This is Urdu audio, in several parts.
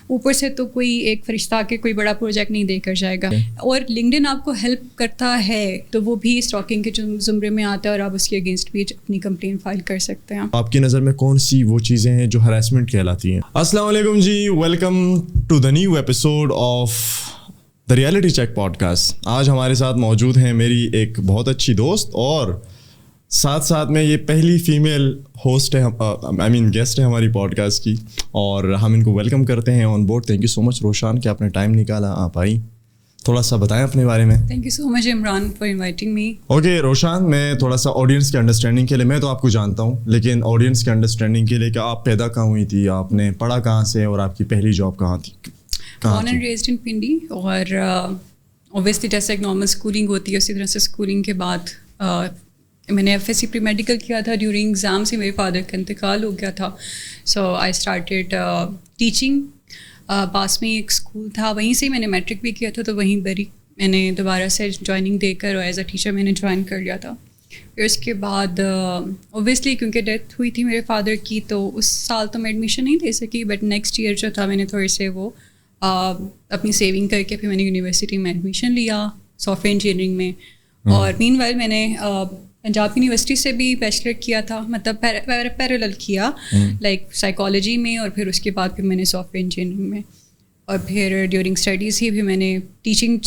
اوپر سے تو کوئی ایک فرشتہ کے کوئی بڑا پروجیکٹ نہیں دے کر جائے گا. اور لنکڈن آپ کو ہیلپ کرتا ہے تو وہ بھی اسٹاکنگ کے زمرے میں آتا ہے اور آپ اس کے اگینسٹ بھی اپنی کمپلین فائل کر سکتے ہیں. آپ کی نظر میں کون سی وہ چیزیں ہیں جو ہراسمنٹ کہلاتی ہیں؟ السلام علیکم جی، welcome to the new episode of the reality check podcast. آج ہمارے ساتھ موجود ہیں میری ایک بہت اچھی دوست اور ساتھ میں یہ پہلی فیمیل ہوسٹ ہے، گیسٹ ہے ہماری پوڈ کاسٹ کی، اور ہم ان کو ویلکم کرتے ہیں on board. Thank you so much Roshan کہ آپ نے ٹائم نکالا، آپ آئی. تھوڑا سا بتائیں اپنے بارے میں. Thank you so much Imran for inviting me. Okay Roshan, میں تھوڑا سا آڈینس کے انڈرسٹینڈنگ کے لیے، میں تو آپ کو جانتا ہوں لیکن آڈینس کے انڈرسٹینڈنگ کے لیے کہ آپ پیدا کہاں ہوئی تھی، آپ نے پڑھا کہاں سے اور آپ کی پہلی جاب کہاں تھی؟ Born and raised in Pindi, اور اوبیسلی جیسے ایک نارمل اسکولنگ ہوتی ہے اسی طرح سے اسکولنگ کے بعد میں نے F S C pre medical کیا تھا. ڈیورنگ ایگزام سے میرے فادر کا انتقال ہو گیا تھا، سو آئی اسٹارٹیڈ ٹیچنگ. پاس میں ایک اسکول تھا، وہیں سے میں نے میٹرک بھی کیا تھا، تو وہیں میں نے دوبارہ سے جوائننگ دے کر ایز اے ٹیچر میں نے جوائن کر لیا تھا. پھر اس کے بعد اوبیسلی کیونکہ ڈیتھ ہوئی تھی میرے فادر کی، تو اس سال تو میں ایڈمیشن نہیں دے سکی، بٹ نیکسٹ ایئر جو تھا میں نے تھوڑے سے وہ اپنی سیونگ کر کے پھر میں نے یونیورسٹی میں ایڈمیشن لیا سافٹ ویئر انجینئرنگ میں. اور مین وائل میں نے پنجاب یونیورسٹی سے بھی بیچلر کیا تھا، مطلب پیرالل کیا، لائک سائیکالوجی میں، اور پھر اس کے بعد پھر میں نے سافٹ ویئر انجینئرنگ میں، اور پھر ڈیورنگ اسٹڈیز ہی بھی میں نے ٹیچنگ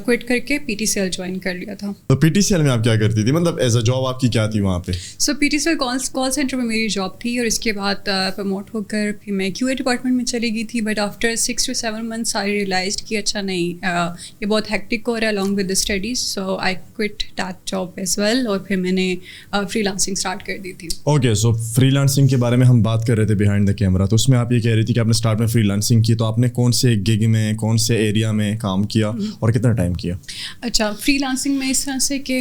کوئٹ کر کے P T C L join کر لیا تھا. تو پی ٹی سی ایل میں آپ کیا کرتی تھی، مطلب ایز اے جاب آپ کی کیا تھی وہاں پہ؟ So P T C L call centre میں میری جاب تھی، اور اس کے بعد پروموٹ ہو کر پھر میں کیو اے ڈپارٹمنٹ میں چلی گئی تھی. But after 6 to 7 months I realised کہ اچھا نہیں، یہ بہت ہیکٹک ہو رہا ہے along with the studies, so I quit that job as well. اور پھر میں نے فری لانسنگ اسٹارٹ کر دی تھی. اوکے، سو فری لانسنگ کے بارے میں ہم بات کر رہے تھے بیہائنڈ دا کیمرا، تو اس میں آپ یہ کہہ رہی تھی کہ آپ نے اسٹارٹ میں فری لانسنگ کی، تو آپ نے کون سے گگ میں، کون سے ایریا میں کام کیا اور کتنا ٹائم کیا؟ اچھا، فری لانسنگ میں اس طرح سے کہ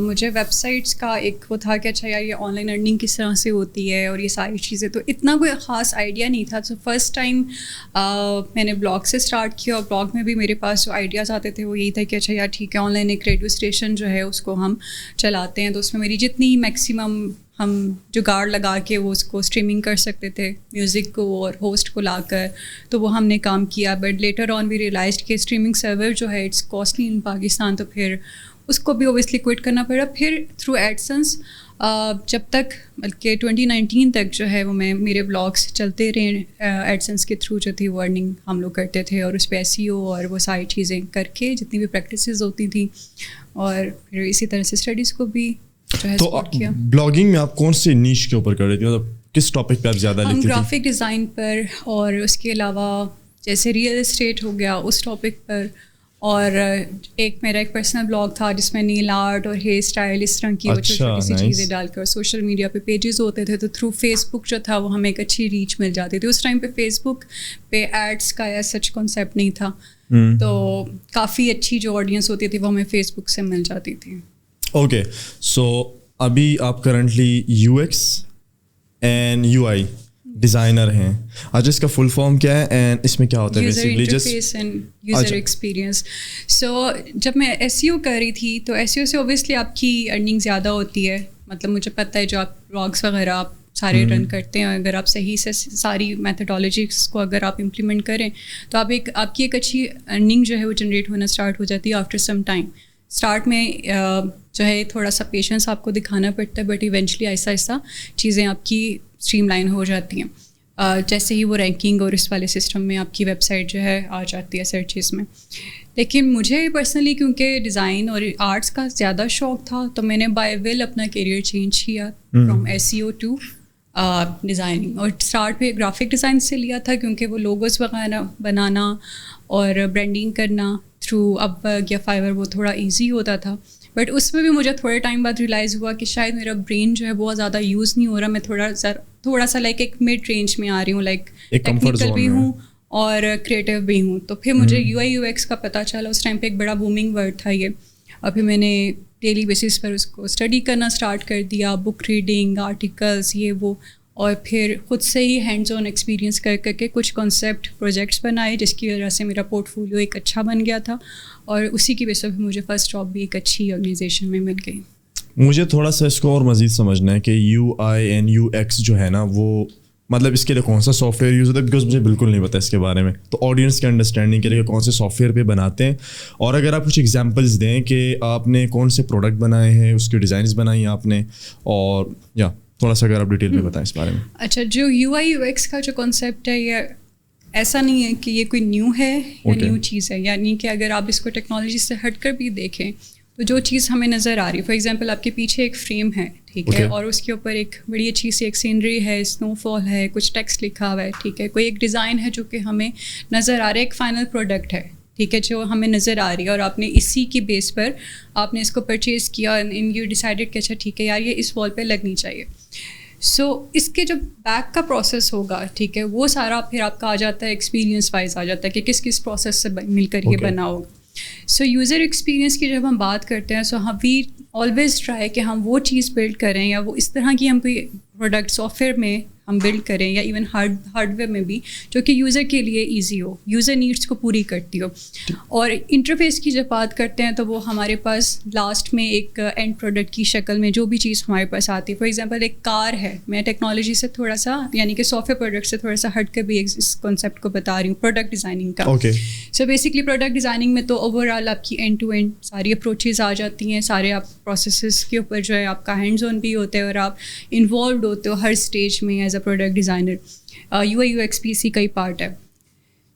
مجھے ویب سائٹس کا ایک وہ تھا کہ اچھا یار یہ آن لائن ارننگ کس طرح سے ہوتی ہے اور یہ ساری چیزیں، تو اتنا کوئی خاص آئیڈیا نہیں تھا. تو فرسٹ ٹائم میں نے بلاگ سے اسٹارٹ کیا، اور بلاگ میں بھی میرے پاس جو آئیڈیاز آتے تھے وہ یہی تھا کہ اچھا یار ٹھیک ہے آن لائن ایک ریڈیو اسٹیشن جو ہے اس کو ہم چلاتے ہیں، تو اس میں میری جتنی میکسیمم ہم جگاڑ لگا کے وہ اس کو اسٹریمنگ کر سکتے تھے میوزک کو اور ہوسٹ کو لا کر، تو وہ ہم نے کام کیا. But later on we realised کہ اسٹریمنگ سرور جو ہے اٹس کاسٹلی ان پاکستان، تو پھر اس کو بھی اوبیسلی کوئٹ کرنا پڑا. پھر تھرو ایڈسنس جب تک بلکہ 2019 تک جو ہے وہ میرے بلاگس چلتے رہے، ایڈسنس کے تھرو جو تھی وہ ارننگ ہم لوگ کرتے تھے، اور اس پہ ایس ای او اور وہ ساری چیزیں کر کے جتنی بھی پریکٹسز ہوتی تھیں، اور پھر اسی طرح سے اسٹڈیز کو بھی جو ہے سپورٹ کیا. بلاگنگ میں آپ کون سے نیش کے اوپر کر رہی تھی، مطلب کس ٹاپک پہ آپ زیادہ لکھتی تھی؟ گرافک ڈیزائن پر، اور اس کے علاوہ جیسے ریئل اسٹیٹ ہو گیا اس ٹاپک پر، اور میرا ایک پرسنل بلاگ تھا جس میں نیل آرٹ اور ہیئر اسٹائل اس طرح کی وہ چھوٹی چھوٹی سی چیزیں ڈال کر سوشل میڈیا پہ پیجز ہوتے تھے، تو تھرو فیس بک جو تھا وہ ہمیں ایک اچھی ریچ مل جاتی تھی. اس ٹائم پہ فیس بک پہ ایڈس کا یا سچ کانسیپٹ نہیں تھا، تو کافی اچھی جو آڈینس ہوتی تھی وہ ہمیں فیس بک سے مل جاتی تھی. اوکے، سو ابھی آپ currently you x and you I designer ہیں. آج اس کا فل فارم کیا ہے اینڈ اس میں کیا ہوتا ہے؟ User interface and user experience. So جب میں ایس ای او کر رہی تھی تو ایس ای او سے اوبیسلی آپ کی ارننگ زیادہ ہوتی ہے، مطلب مجھے پتہ ہے جو آپ بلاگس وغیرہ آپ سارے رن کرتے ہیں، اگر آپ صحیح سے ساری میتھڈالوجیز کو اگر آپ امپلیمنٹ کریں تو آپ کی ایک اچھی ارننگ جو ہے وہ جنریٹ ہونا اسٹارٹ ہو جاتی ہے آفٹر سم ٹائم. اسٹارٹ میں جو ہے تھوڑا سا پیشنس آپ کو دکھانا پڑتا ہے، بٹ ایونچولی آہستہ آہستہ چیزیں آپ کی اسٹریم لائن ہو جاتی ہیں. جیسے ہی وہ رینکنگ اور اس والے سسٹم میں آپ کی ویب سائٹ جو ہے آ جاتی ہے سرچز میں. لیکن مجھے پرسنلی کیونکہ ڈیزائن اور آرٹس کا زیادہ شوق تھا، تو میں نے بائی ول اپنا کیریئر چینج کیا from S E O to designing. اور اسٹارٹ پہ گرافک ڈیزائن سے لیا تھا کیونکہ وہ لوگوز وغیرہ بنانا اور برانڈنگ کرنا تھرو اپ ورک یا فائور وہ تھوڑا ایزی ہوتا تھا. بٹ اس میں بھی مجھے تھوڑے ٹائم بعد ریئلائز ہوا کہ شاید میرا برین جو ہے بہت زیادہ یوز نہیں ہو رہا، میں تھوڑا سا لائک ایک مڈ رینج میں آ رہی ہوں، لائک ٹیکنیکل بھی ہوں اور کریٹیو بھی ہوں. تو پھر مجھے یو آئی یو ایکس کا پتہ چلا، اس ٹائم پہ ایک بڑا بومنگ ورڈ تھا یہ، اور پھر میں نے ڈیلی بیسس پر اس کو اسٹڈی کرنا اسٹارٹ کر دیا، بک ریڈنگ، آرٹیکلس، یہ وہ، اور پھر خود سے ہی ہینڈز آن ایکسپیرینس کر کے کچھ کانسیپٹ پروجیکٹس بنائے، جس کی وجہ سے میرا پورٹ فولیو ایک اچھا بن گیا تھا، اور اسی کی وجہ سے مجھے فرسٹ جاب بھی ایک اچھی آرگنائزیشن میں مل گئی. مجھے تھوڑا سا اس کو اور مزید سمجھنا ہے کہ you I and you x جو ہے نا وہ مطلب اس کے لیے کون سا سافٹ ویئر یوز ہوتا ہے, بیکاز مجھے بالکل نہیں پتا اس کے بارے میں. تو آڈینس کے انڈرسٹینڈنگ کے لیے کون سے سافٹ ویئر پہ بناتے ہیں, اور اگر آپ کچھ ایگزامپلس دیں کہ آپ نے کون سے پروڈکٹ بنائے ہیں, اس کی ڈیزائنس بنائی ہیں آپ نے, اور یا تھوڑا سا اگر آپ ڈیٹیل میں بتائیں اس بارے میں. اچھا, جو UI/UX کا جو کانسیپٹ ہے یہ ایسا نہیں ہے کہ یہ کوئی نیو ہے یا نیو چیز ہے, یعنی کہ اگر آپ اس کو ٹیکنالوجی سے ہٹ کر بھی دیکھیں تو جو چیز ہمیں نظر آ رہی ہے, فار ایگزامپل آپ کے پیچھے ایک فریم ہے, ٹھیک ہے, اور اس کے اوپر ایک بڑی اچھی سی ایک سینری ہے, اسنو فال ہے, کچھ ٹیکسٹ لکھا ہوا ہے, ٹھیک ہے, کوئی ایک ڈیزائن ہے جو کہ ہمیں نظر آ رہا ہے, ایک فائنل پروڈکٹ ہے, ٹھیک ہے, جو ہمیں نظر آ رہی ہے, اور آپ نے اسی کی بیس پر آپ نے اس کو پرچیز کیا اینڈ یو ڈیسائیڈڈ کہ اچھا ٹھیک ہے یار یہ اس وال پہ لگنی چاہیے. سو اس کے جو بیک کا پروسیس ہوگا, ٹھیک ہے, وہ سارا پھر آپ کا آ جاتا ہے ایکسپیرینس وائز آ جاتا ہے کہ کس کس پروسیس سے مل کر یہ بنا ہوگا. سو یوزر ایکسپیرینس کی جب ہم بات کرتے ہیں, سو ہم وی آلویز ٹرائی کہ ہم وہ چیز بلڈ کریں یا وہ اس طرح کی ہم کوئی پروڈکٹ سافٹ ویئر میں ہم بلڈ کریں یا ایون ہارڈ ویئر میں بھی جو کہ یوزر کے لیے ایزی ہو, یوزر نیڈس کو پوری کرتی ہو. اور انٹرفیس کی جب بات کرتے ہیں تو وہ ہمارے پاس لاسٹ میں ایک اینڈ پروڈکٹ کی شکل میں جو بھی چیز ہمارے پاس آتی ہے, فار ایگزامپل ایک کار ہے, میں ٹیکنالوجی سے تھوڑا سا یعنی کہ سافٹ ویئر پروڈکٹ سے تھوڑا سا ہٹ کر بھی اس کانسیپٹ کو بتا رہی ہوں, پروڈکٹ ڈیزائننگ کا. سو بیسکلی پروڈکٹ ڈیزائننگ میں تو اوور آل آپ کی اینڈ ٹو اینڈ ساری اپروچز آ جاتی ہیں, سارے آپ پروسیسز کے اوپر جو ہے آپ کا ہینڈز آن بھی ہوتے ہیں اور آپ انوالوڈ ہوتے ہو ہر اسٹیج میں as a product designer. UI/UX بھی اسی کا ہی پارٹ ہے.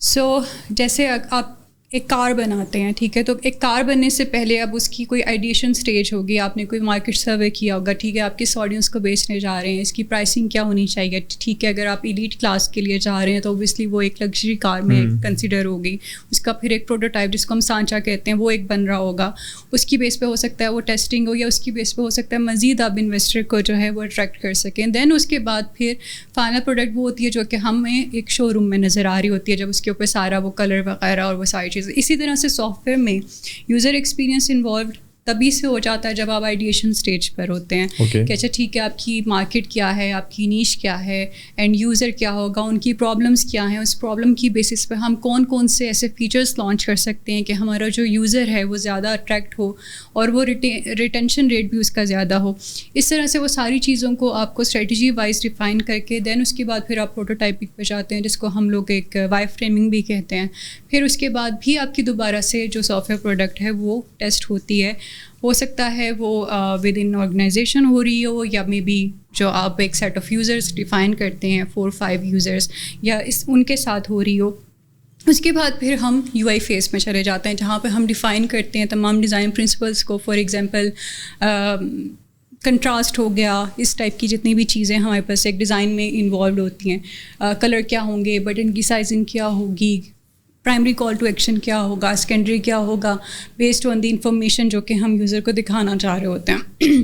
سو جیسے آپ ایک کار بناتے ہیں, ٹھیک ہے, تو ایک کار بننے سے پہلے اب اس کی کوئی آئیڈیشن اسٹیج ہوگی, آپ نے کوئی مارکیٹ سروے کیا ہوگا, ٹھیک ہے, آپ کس آڈینس کو بیچنے جا رہے ہیں, اس کی پرائسنگ کیا ہونی چاہیے, ٹھیک ہے, اگر آپ ایلیٹ کلاس کے لیے جا رہے ہیں تو اوبیسلی وہ ایک لگژری کار میں کنسیڈر ہوگی, اس کا پھر ایک پروٹوٹائپ جس کو ہم سانچا کہتے ہیں وہ ایک بن رہا ہوگا, اس کی بیس پہ ہو سکتا ہے وہ ٹیسٹنگ ہو, یا اس کی بیس پہ ہو سکتا ہے مزید آپ انویسٹر کو جو ہے وہ اٹریکٹ کر سکیں. دین اس کے بعد پھر فائنل پروڈکٹ وہ ہوتی ہے جو کہ ہمیں ایک شو روم میں نظر آ رہی ہوتی ہے, جب اس کے اوپر سارا وہ کلر وغیرہ اور وہ ساری چیزیں. اسی طرح سے سافٹ ویئر میں یوزر ایکسپیرینس انوالوڈ تبھی سے ہو جاتا ہے جب آپ آئیڈیشن اسٹیج پر ہوتے ہیں کہ اچھا ٹھیک ہے آپ کی مارکیٹ کیا ہے, آپ کی نیش کیا ہے, اینڈ یوزر کیا ہوگا, ان کی پرابلمس کیا ہیں, اس پرابلم کی بیسس پہ ہم کون کون سے ایسے فیچرس لانچ کر سکتے ہیں کہ ہمارا جو یوزر ہے وہ زیادہ اٹریکٹ ہو اور وہ ریٹینشن ریٹ بھی اس کا زیادہ ہو. اس طرح سے وہ ساری چیزوں کو آپ کو اسٹریٹجی وائز ڈیفائن کر کے دین اس کے بعد پھر آپ پروٹوٹائپنگ پہ جاتے ہیں, جس کو ہم لوگ ایک وائی فریمنگ بھی کہتے ہیں. پھر اس کے بعد بھی آپ کی دوبارہ سے جو سافٹ ویئر پروڈکٹ ہے وہ ٹیسٹ ہوتی ہے, ہو سکتا ہے وہ ود ان آرگنائزیشن ہو رہی ہو, یا مے بی جو آپ ایک سیٹ آف یوزرس ڈیفائن کرتے ہیں 4-5 یوزرس, یا ان کے ساتھ ہو رہی ہو. اس کے بعد پھر ہم UI فیز میں چلے جاتے ہیں جہاں پہ ہم ڈیفائن کرتے ہیں تمام ڈیزائن پرنسپلس کو. فار ایگزامپل کنٹراسٹ ہو گیا, اس ٹائپ کی جتنی بھی چیزیں ہمارے پاس ایک ڈیزائن میں انوالوڈ ہوتی ہیں, کلر کیا ہوں گے, بٹن کی سائزنگ کیا ہوگی, پرائمری کال ٹو ایکشن کیا ہوگا, سیکنڈری کیا ہوگا, بیسڈ آن دی انفارمیشن جو کہ ہم یوزر کو دکھانا چاہ رہے ہوتے ہیں.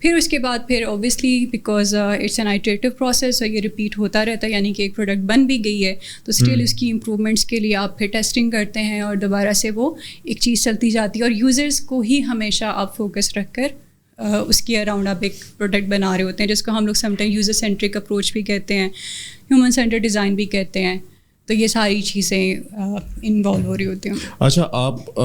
پھر اس کے بعد پھر obviously because it's an iterative process اور یہ ریپیٹ ہوتا رہتا ہے, یعنی کہ ایک پروڈکٹ بن بھی گئی ہے تو اسٹل اس کی امپرومنٹس کے لیے آپ پھر ٹیسٹنگ کرتے ہیں اور دوبارہ سے وہ ایک چیز چلتی جاتی ہے, اور یوزرس کو ہی ہمیشہ آپ فوکس رکھ کر اس کے اراؤنڈ آپ ایک پروڈکٹ بنا رہے ہوتے ہیں, جس کو ہم لوگ some time user centric approach بھی کہتے ہیں, ہیومن سینٹر ڈیزائن بھی کہتے ہیں. تو یہ ساری چیزیں انوالو ہو رہی ہوتی ہیں. اچھا, آپ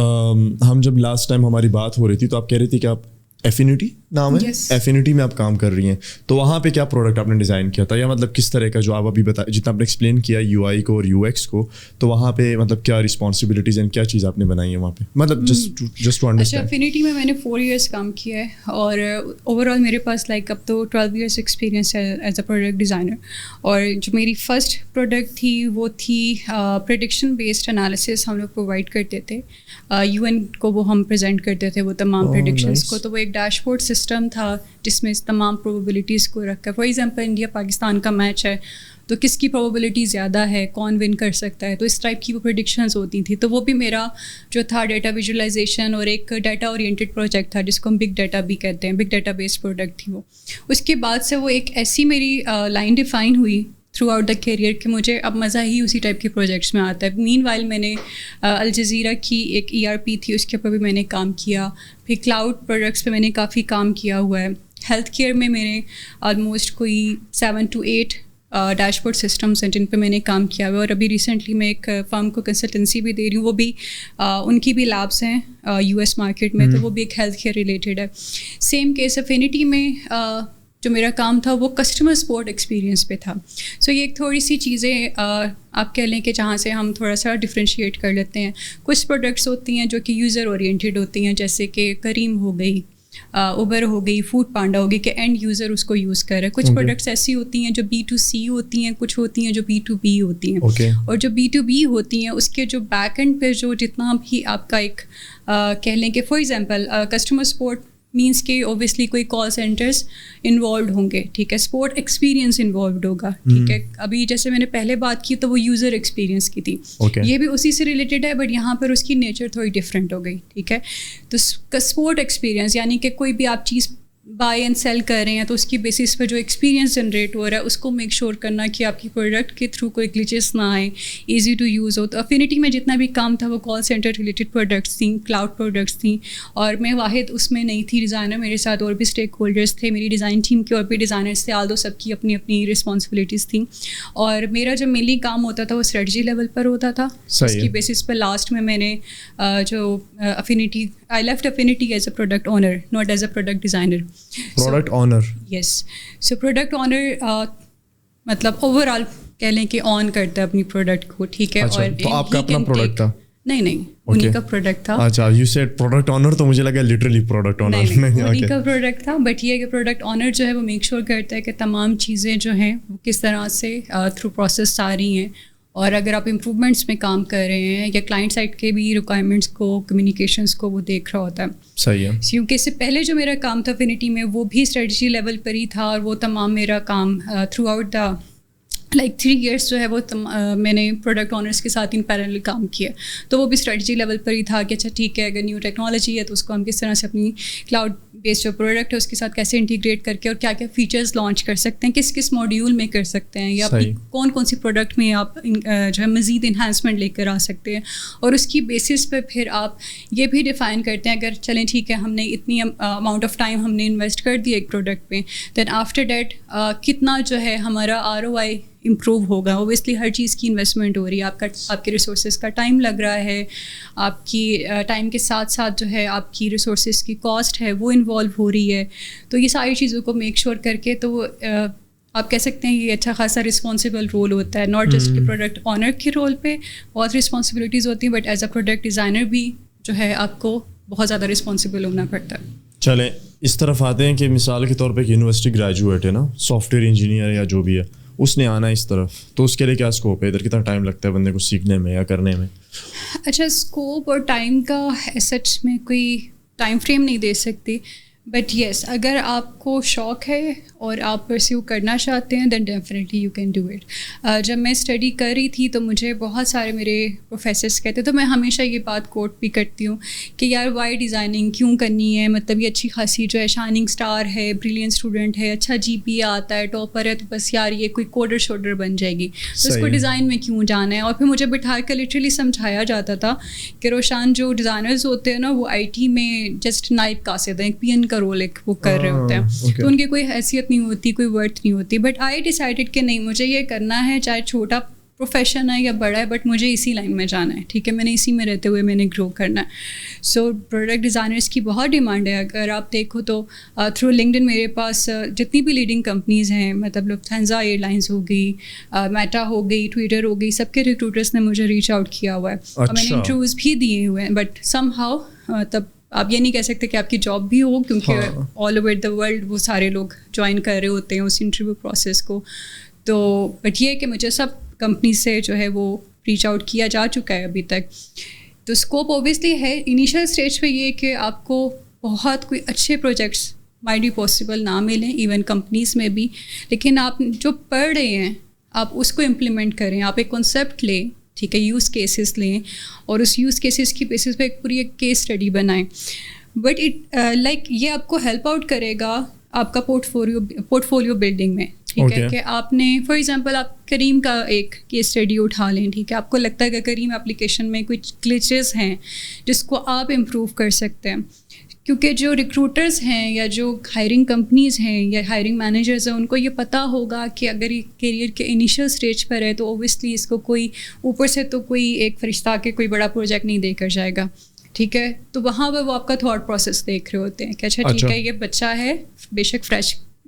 ہم جب لاسٹ ٹائم ہماری بات ہو رہی تھی تو آپ کہہ رہی تھی کہ آپ ایفینٹی نام ہے, ایفینٹی میں آپ کام کر رہی ہیں, تو وہاں پہ کیا پروڈکٹ آپ نے ڈیزائن کیا تھا, یا مطلب کس طرح کا جو آپ ابھی بتا جتنا آپ نے ایکسپلین کیا UI کو اور UX کو, تو وہاں پہ مطلب کیا رسپانسبلٹیز اینڈ کیا چیز آپ نے بنائی ہے وہاں پہ, مطلب جسٹ ٹو انڈرسٹینڈ. اچھا, ایفینٹی میں نے 4 ایئرس کام کیا ہے, اور اوور آل میرے پاس لائک اب تو 12 ایئرس ایکسپیرینس ہے ایز اے پروڈکٹ ڈیزائنر. اور جو میری فرسٹ پروڈکٹ تھی وہ تھی پریڈکشن بیسڈ انالیسس ہم لوگ پرووائڈ کرتے تھے, UN کو وہ ہم پریزنٹ کرتے تھے وہ تمام پریڈکشنس کو. تو وہ ایک ڈیش بورڈ سسٹم تھا جس میں تمام پروبیبلٹیز کو رکھ کر, فار ایگزامپل انڈیا پاکستان کا میچ ہے تو کس کی پروبیبلٹی زیادہ ہے, کون ون کر سکتا ہے, تو اس ٹائپ کی وہ پریڈکشنز ہوتی تھیں. تو وہ بھی میرا جو تھا ڈیٹا ویژولائزیشن اور ایک ڈیٹا اورینٹیڈ پروجیکٹ تھا جس کو ہم بگ ڈیٹا بھی کہتے ہیں, بگ ڈیٹا بیسڈ پروڈکٹ تھی وہ. اس کے بعد سے وہ ایک ایسی میری لائن ڈیفائن ہوئی تھرو آؤٹ دا کیریئر کہ مجھے اب مزہ ہی اسی ٹائپ کے پروجیکٹس میں آتا ہے. مین وائل میں نے الجزیرہ کی ایک ERP تھی, اس کے اوپر بھی میں نے کام کیا. پھر کلاؤڈ پروڈکٹس پہ میں نے کافی کام کیا ہوا ہے. ہیلتھ کیئر میں میرے آلموسٹ کوئی 7 to 8 ڈیش بورڈ سسٹمس ہیں جن پہ میں نے کام کیا ہوا ہے. اور ابھی ریسنٹلی میں ایک فرم کو کنسلٹنسی بھی دے رہی ہوں, وہ بھی ان کی بھی لیبس ہیں US مارکیٹ میں, تو وہ بھی ایک ہیلتھ کیئر ریلیٹڈ ہے. سیم کیس ایفینٹی میں جو میرا کام تھا وہ کسٹمر سپورٹ ایکسپیرینس پہ تھا. سو یہ ایک تھوڑی سی چیزیں آپ کہہ لیں کہ جہاں سے ہم تھوڑا سا ڈفرینشیٹ کر لیتے ہیں. کچھ پروڈکٹس ہوتی ہیں جو کہ یوزر اورینٹیڈ ہوتی ہیں, جیسے کہ کریم ہو گئی, اوبر ہو گئی, فوڈ پانڈا ہو گئی, کہ اینڈ یوزر اس کو یوز کر رہے. کچھ پروڈکٹس ایسی ہوتی ہیں جو B2C ہوتی ہیں, کچھ ہوتی ہیں جو B2B ہوتی ہیں. اور جو B2B ہوتی ہیں اس کے جو بیک اینڈ پہ جو جتنا بھی آپ کا ایک کہہ لیں کہ for example customer support means کہ اوبیسلی کوئی کال سینٹرز انوالوڈ ہوں گے, ٹھیک ہے, سپورٹ ایکسپیرینس انوالوڈ ہوگا, ٹھیک ہے. ابھی جیسے میں نے پہلے بات کی تو وہ یوزر ایکسپیرینس کی تھی, یہ بھی اسی سے ریلیٹڈ ہے, بٹ یہاں پر اس کی نیچر تھوڑی ڈفرینٹ ہو گئی, ٹھیک ہے. تو سپورٹ ایکسپیرینس یعنی کہ کوئی بھی آپ چیز بائی اینڈ سیل کر رہے ہیں تو اس کی بیسس پہ جو ایکسپیرینس جنریٹ ہو رہا ہے اس کو میک شیور کرنا کہ آپ کی پروڈکٹ کے تھرو کوئی گلیچز نہ آئیں, ایزی ٹو یوز ہو. تو افینٹی میں جتنا بھی کام تھا وہ کال سینٹر ریلیٹڈ پروڈکٹس تھیں, کلاؤڈ پروڈکٹس تھیں, اور میں واحد اس میں نہیں تھی ڈیزائنر, میرے ساتھ اور بھی اسٹیک ہولڈرس تھے, میری ڈیزائن ٹیم کے اور بھی ڈیزائنرس تھے, آل دو سب کی اپنی اپنی رسپانسبلٹیز تھیں. اور میرا جو مینلی کام ہوتا تھا وہ اسٹریٹجی لیول پر ہوتا تھا. اس کی بیسس پر لاسٹ میں نے جو affinity I left affinity as a product owner, not as a product designer. Product owner, yes. So product owner مطلب اوور آل کہہ لیں کہ آن کرتا ہے اپنی پروڈکٹ کو, ٹھیک ہے. اور تو آپ کا اپنا پروڈکٹ تھا؟ نہیں, انہیں کا پروڈکٹ تھا. اچھا, یو سیڈ پروڈکٹ اونر, تو مجھے لگا لٹرلی پروڈکٹ اونر. نہیں, انہیں کا پروڈکٹ تھا. بٹ یہ کہ پروڈکٹ اونر جو ہے وہ میک شیور کرتا ہے کہ تمام چیزیں جو ہیں وہ کس طرح سے تھرو پروسیس آ رہی ہیں, اور اگر آپ امپرومنٹس میں کام کر رہے ہیں یا کلائنٹ سائڈ کے بھی ریکوائرمنٹس کو, کمیونیکیشنس کو وہ دیکھ رہا ہوتا ہے. صحیح ہے. کیونکہ اس سے پہلے جو میرا کام تھا افینٹی میں وہ بھی اسٹریٹجی لیول پر ہی تھا, اور وہ تمام میرا کام throughout the like 3 years جو ہے وہ میں نے پروڈکٹ اونرس کے ساتھ ان پیرالل کام کیا. تو وہ بھی اسٹریٹجی لیول پر ہی تھا کہ اچھا ٹھیک ہے, اگر نیو ٹیکنالوجی ہے تو اس کو ہم کس طرح سے اپنی کلاؤڈ بیسڈ جو پروڈکٹ ہے اس کے ساتھ کیسے انٹیگریٹ کر کے اور کیا کیا فیچرز لانچ کر سکتے ہیں, کس کس ماڈیول میں کر سکتے ہیں, یا کون کون سی پروڈکٹ میں آپ جو ہے مزید انہانسمنٹ لے کر آ سکتے ہیں. اور اس کی بیسس پہ پھر آپ یہ بھی ڈیفائن کرتے ہیں, اگر چلیں ٹھیک ہے ہم نے اتنی اماؤنٹ آف ٹائم ہم نے انویسٹ کر دیا ایک پروڈکٹ پہ, دین آفٹر دیٹ کتنا جو ہے ہمارا ROI امپروو ہوگا. اوبیسلی ہر چیز کی انویسٹمنٹ ہو رہی ہے, آپ کے ریسورسز کا ٹائم لگ رہا ہے, آپ کی ٹائم کے ساتھ ساتھ جو ہے آپ کی ریسورسز کی کاسٹ ہے وہ انوالو ہو رہی ہے. تو یہ ساری چیزوں کو میک شیور کر کے تو آپ کہہ سکتے ہیں یہ اچھا خاصا رسپانسبل رول ہوتا ہے, ناٹ جسٹ کہ پروڈکٹ اونر کے رول پہ بہت رسپانسبلٹیز ہوتی ہیں, but as a product designer بھی جو ہے آپ کو بہت زیادہ رسپانسبل ہونا پڑتا ہے. چلیں اس طرف آتے ہیں کہ مثال کے طور پہ ایک یونیورسٹی گریجویٹ ہے نا, سافٹ ویئر انجینئر یا جو بھی ہے, اس نے آنا اس طرف, تو اس کے لیے کیا اسکوپ ہے, ادھر کتنا ٹائم لگتا ہے بندے کو سیکھنے میں یا کرنے میں؟ اچھا, اسکوپ اور ٹائم کا سچ میں کوئی ٹائم فریم نہیں دے سکتی, بٹ یس اگر آپ کو شوق ہے اور آپ پرسیو کرنا چاہتے ہیں then definitely you can do it. جب میں اسٹڈی کر رہی تھی تو مجھے بہت سارے میرے پروفیسرس کہتے, تو میں ہمیشہ یہ بات کوٹ بھی کرتی ہوں کہ یار وائی ڈیزائننگ کیوں کرنی ہے, مطلب یہ اچھی خاصی جو ہے شائننگ اسٹار ہے, بریلینٹ اسٹوڈنٹ ہے, اچھا GPA آتا ہے, ٹاپر ہے, تو بس یار یہ کوئی کوڈر شوڈر بن جائے گی, تو اس کو ڈیزائن میں کیوں جانا ہے. اور پھر مجھے بٹھا کر لٹرلی سمجھایا جاتا تھا کہ روشان جو ڈیزائنرز ہوتے ہیں نا وہ IT میں جسٹ نائب قاصد ہیں, ایک PN کا رول ایک وہ کر رہے ہوتے ہیں, تو ان کی کوئی حیثیت نہیں ہوتی, کوئی ورتھ نہیں ہوتی. بٹ آئی ڈیسائڈیڈ کہ نہیں, مجھے یہ کرنا ہے, چاہے چھوٹا پروفیشن ہے یا بڑا ہے, بٹ مجھے اسی لائن میں جانا ہے, ٹھیک ہے, میں نے اسی میں رہتے ہوئے میں نے گرو کرنا ہے. سو پروڈکٹ ڈیزائنرس کی بہت ڈیمانڈ ہے. اگر آپ دیکھو تو تھرو لنکڈن میرے پاس جتنی بھی لیڈنگ کمپنیز ہیں, مطلب لفتھانسا ایئر لائنس ہو گئی, میٹا ہو گئی, ٹویٹر ہو گئی, سب کے ریکروٹرس نے مجھے ریچ آؤٹ کیا ہوا ہے, اور میں نے انٹرویوز بھی دیے ہوئے ہیں. بٹ سم ہاؤ تب آپ یہ نہیں کہہ سکتے کہ آپ کی جاب بھی ہو, کیونکہ آل اوور دا ورلڈ وہ سارے لوگ جوائن کر رہے ہوتے ہیں اس انٹرویو پروسیس کو. تو بٹ یہ کہ مجھے سب کمپنی سے جو ہے وہ ریچ آؤٹ کیا جا چکا ہے ابھی تک. تو اسکوپ اوبیسلی ہے. انیشیل اسٹیج پہ یہ کہ آپ کو بہت کوئی اچھے پروجیکٹس مائٹ بھی پاسبل نہ ملیں, ایون کمپنیز میں بھی, لیکن آپ جو پڑھ رہے ہیں آپ اس کو امپلیمنٹ کریں. آپ ایک کانسیپٹ لیں, ٹھیک ہے, یوز کیسز لیں, اور اس یوز کیسز کی بیسس پہ ایک پوری ایک کیس اسٹڈی بنائیں. بٹ لائک یہ آپ کو ہیلپ آؤٹ کرے گا آپ کا پورٹ فولیو بلڈنگ میں, ٹھیک ہے, کہ آپ نے فار ایگزامپل آپ کریم کا ایک کیس اسٹڈی اٹھا لیں, ٹھیک ہے, آپ کو لگتا ہے کہ کریم اپلیکیشن میں کچھ گلیچز ہیں جس کو آپ امپروو کر سکتے ہیں. کیونکہ جو ریکروٹرز ہیں یا جو ہائرنگ کمپنیز ہیں یا ہائرنگ مینیجرز ہیں, ان کو یہ پتہ ہوگا کہ اگر یہ کیریئر کے انیشیل اسٹیج پر ہے تو اوبیسلی اس کو کوئی اوپر سے تو کوئی ایک فرشتہ کے کوئی بڑا پروجیکٹ نہیں دے کر جائے گا, ٹھیک ہے. تو وہاں پہ وہ آپ کا تھاٹ پروسیس دیکھ رہے ہوتے ہیں کہ اچھا ٹھیک ہے, یہ بچہ ہے, بے شک فریش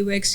UX,